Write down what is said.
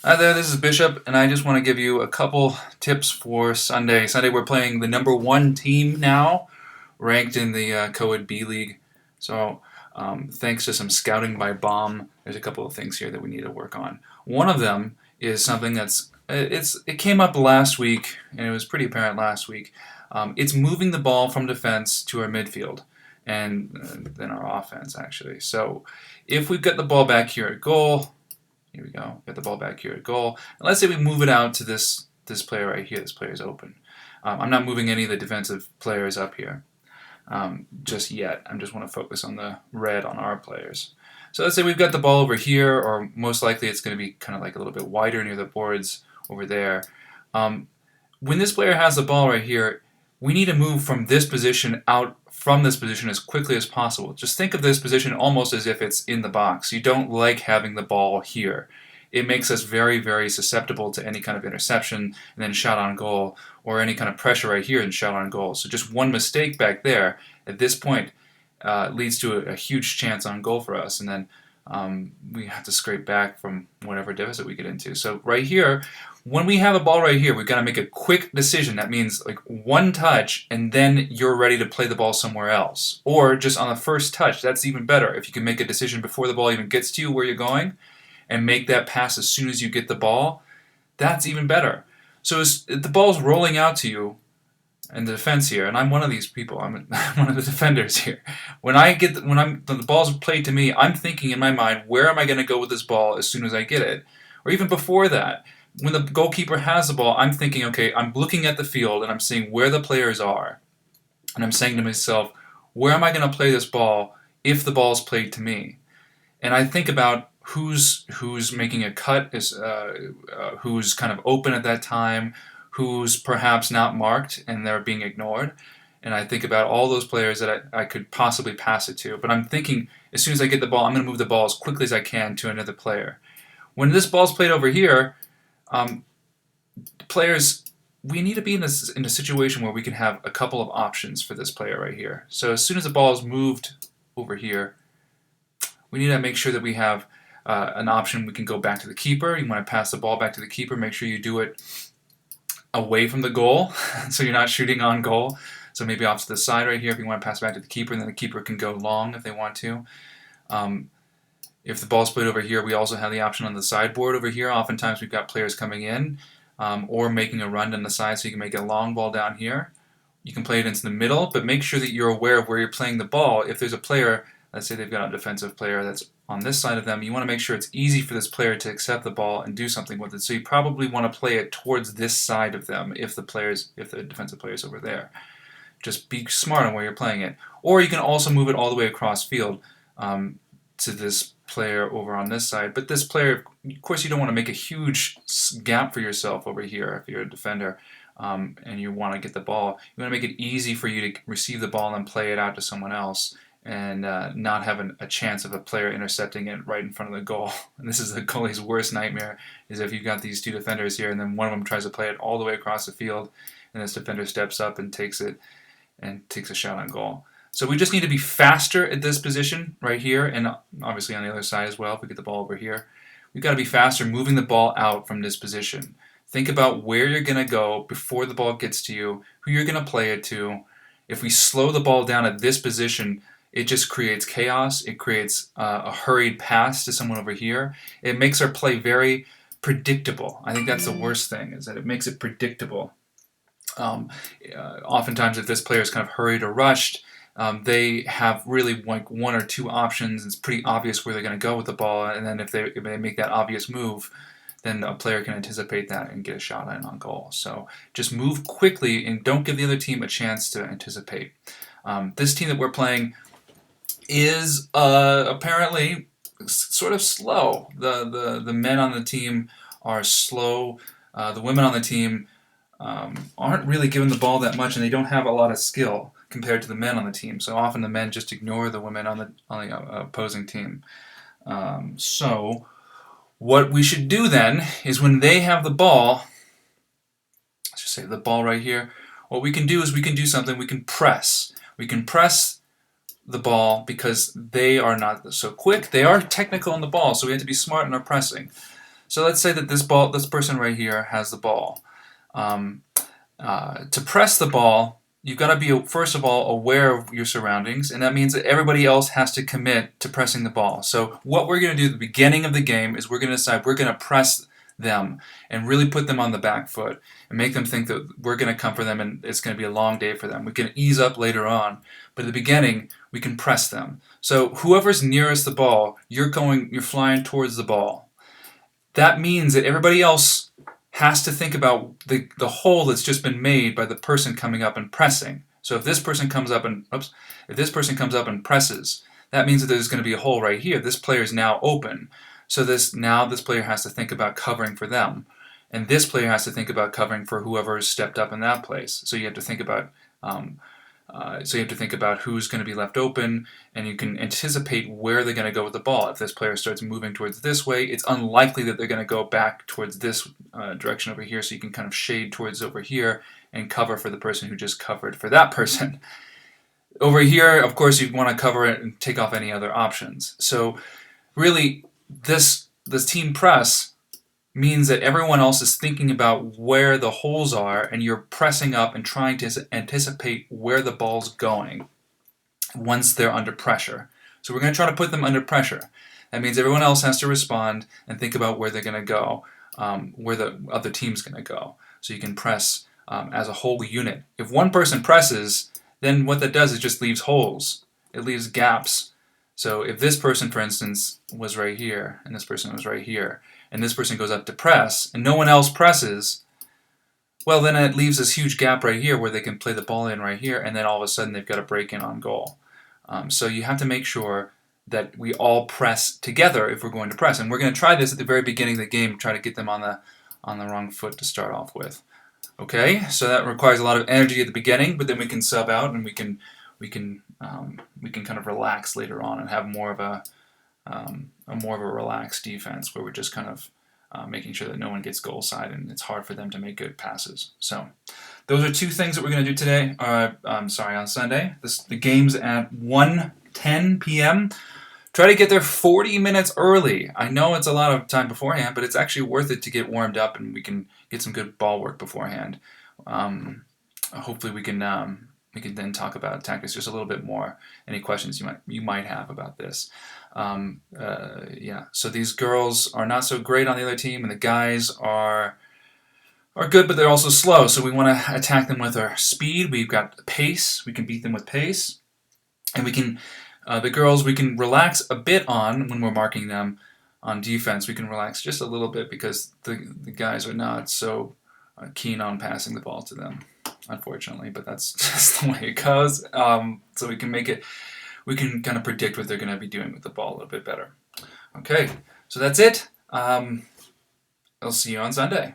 Hi there, this is Bishop, and I just want to give you a couple tips for Sunday. Sunday, we're playing the number one team now, ranked in the Coed B League. So, thanks to some scouting by Bomb, there's a couple of things here that we need to work on. One of them is something it came up last week, and it was pretty apparent last week. It's moving the ball from defense to our midfield, and then our offense actually. So, if we've got the ball back here at goal. Here we go. Get the ball back here at goal. And let's say we move it out to this player right here. This player is open. I'm not moving any of the defensive players up here just yet. I just want to focus on the red on our players. So let's say we've got the ball over here, or most likely it's going to be kind of like a little bit wider near the boards over there. When this player has the ball right here, we need to move from this position out from this position as quickly as possible. Just think of this position almost as if it's in the box. You don't like having the ball here. It makes us very, very susceptible to any kind of interception and then shot on goal, or any kind of pressure right here and shot on goal. So just one mistake back there at this point leads to a huge chance on goal for us, and then we have to scrape back from whatever deficit we get into. So right here, when we have a ball right here, we've got to make a quick decision. That means like one touch, and then you're ready to play the ball somewhere else. Or just on the first touch, that's even better. If you can make a decision before the ball even gets to you where you're going, and make that pass as soon as you get the ball, that's even better. So as the ball's rolling out to you, in the defense here, and I'm one of these people. I'm one of the defenders here. When the ball's played to me, I'm thinking in my mind, where am I going to go with this ball as soon as I get it, or even before that. When the goalkeeper has the ball, I'm thinking, okay, I'm looking at the field and I'm seeing where the players are, and I'm saying to myself, where am I going to play this ball if the ball's played to me? And I think about who's making a cut, who's kind of open at that time, who's perhaps not marked and they're being ignored. And I think about all those players that I could possibly pass it to. But I'm thinking, as soon as I get the ball, I'm going to move the ball as quickly as I can to another player. When this ball's played over here, um, players, we need to be in a situation where we can have a couple of options for this player right here. So as soon as the ball is moved over here, we need to make sure that we have an option. We can go back to the keeper. You want to pass the ball back to the keeper. Make sure you do it away from the goal, so you're not shooting on goal. So maybe off to the side right here if you want to pass it back to the keeper, and then the keeper can go long if they want to. If the ball's played over here, we also have the option on the sideboard over here. Oftentimes we've got players coming in or making a run down the side, so you can make a long ball down here. You can play it into the middle, but make sure that you're aware of where you're playing the ball. If there's a player, let's say they've got a defensive player that's on this side of them, you want to make sure it's easy for this player to accept the ball and do something with it. So you probably want to play it towards this side of them if the defensive player is over there. Just be smart on where you're playing it. Or you can also move it all the way across field to this player over on this side. But this player, of course, you don't want to make a huge gap for yourself over here if you're a defender. And you want to get the ball. You want to make it easy for you to receive the ball and play it out to someone else, and not have a chance of a player intercepting it right in front of the goal. And this is the goalie's worst nightmare, is if you've got these two defenders here and then one of them tries to play it all the way across the field, and this defender steps up and takes it and takes a shot on goal. So we just need to be faster at this position right here, and obviously on the other side as well if we get the ball over here. We've got to be faster moving the ball out from this position. Think about where you're going to go before the ball gets to you, who you're going to play it to. If we slow the ball down at this position, it just creates chaos. It creates a hurried pass to someone over here. It makes our play predictable. I think that's the worst thing, is that it makes it predictable. Oftentimes, if this player is kind of hurried or rushed, they have really like one or two options. It's pretty obvious where they're going to go with the ball, and then if they make that obvious move, then a player can anticipate that and get a shot in on goal. So just move quickly and don't give the other team a chance to anticipate. This team that we're playing is apparently sort of slow. The men on the team are slow. The women on the team aren't really given the ball that much, and they don't have a lot of skill compared to the men on the team. So often the men just ignore the women on the opposing team. So what we should do then is when they have the ball, let's just say the ball right here, what we can do is we can do something. We can press. We can press the ball because they are not so quick. They are technical on the ball, so we have to be smart in our pressing. So let's say that this person right here has the ball. Um, to press the ball, you've got to be, first of all, aware of your surroundings, and that means that everybody else has to commit to pressing the ball. So what we're going to do at the beginning of the game is we're going to decide we're going to press them and really put them on the back foot and make them think that we're going to come for them and it's going to be a long day for them. We can ease up later on, but at the beginning we can press them. So whoever's nearest the ball, you're flying towards the ball. That means that everybody else has to think about the hole that's just been made by the person coming up and pressing. So if this person comes up and presses, that means that there's going to be a hole right here. This player is now open. So this player has to think about covering for them, and this player has to think about covering for whoever has stepped up in that place. So you have to think about who's going to be left open, and you can anticipate where they're going to go with the ball. If this player starts moving towards this way, it's unlikely that they're going to go back towards this direction over here, so you can kind of shade towards over here and cover for the person who just covered for that person. Over here, of course, you want to cover it and take off any other options. So really, this team press means that everyone else is thinking about where the holes are, and you're pressing up and trying to anticipate where the ball's going once they're under pressure. So we're going to try to put them under pressure. That means everyone else has to respond and think about where they're going to go, where the other team's going to go. So you can press as a whole unit. If one person presses, then what that does is just leaves holes. It leaves gaps. So if this person, for instance, was right here, and this person was right here, and this person goes up to press, and no one else presses, well, then it leaves this huge gap right here where they can play the ball in right here, and then all of a sudden they've got a break in on goal. So you have to make sure that we all press together if we're going to press. And we're going to try this at the very beginning of the game, try to get them on the wrong foot to start off with. Okay, so that requires a lot of energy at the beginning, but then we can sub out and we can kind of relax later on and have more of a relaxed defense where we're just kind of making sure that no one gets goal side and it's hard for them to make good passes. So those are two things that we're going to do today. On Sunday. The game's at 1:10 p.m. Try to get there 40 minutes early. I know it's a lot of time beforehand, but it's actually worth it to get warmed up and we can get some good ball work beforehand. Hopefully we can then talk about tactics just a little bit more. Any questions you might have about this? So these girls are not so great on the other team, and the guys are good, but they're also slow. So we want to attack them with our speed. We've got pace. We can beat them with pace, and we can the girls we can relax a bit on when we're marking them on defense. We can relax just a little bit because the guys are not so keen on passing the ball to them, unfortunately. But that's just the way it goes. So we can make it. We can kind of predict what they're going to be doing with the ball a little bit better. Okay, so that's it. I'll see you on Sunday.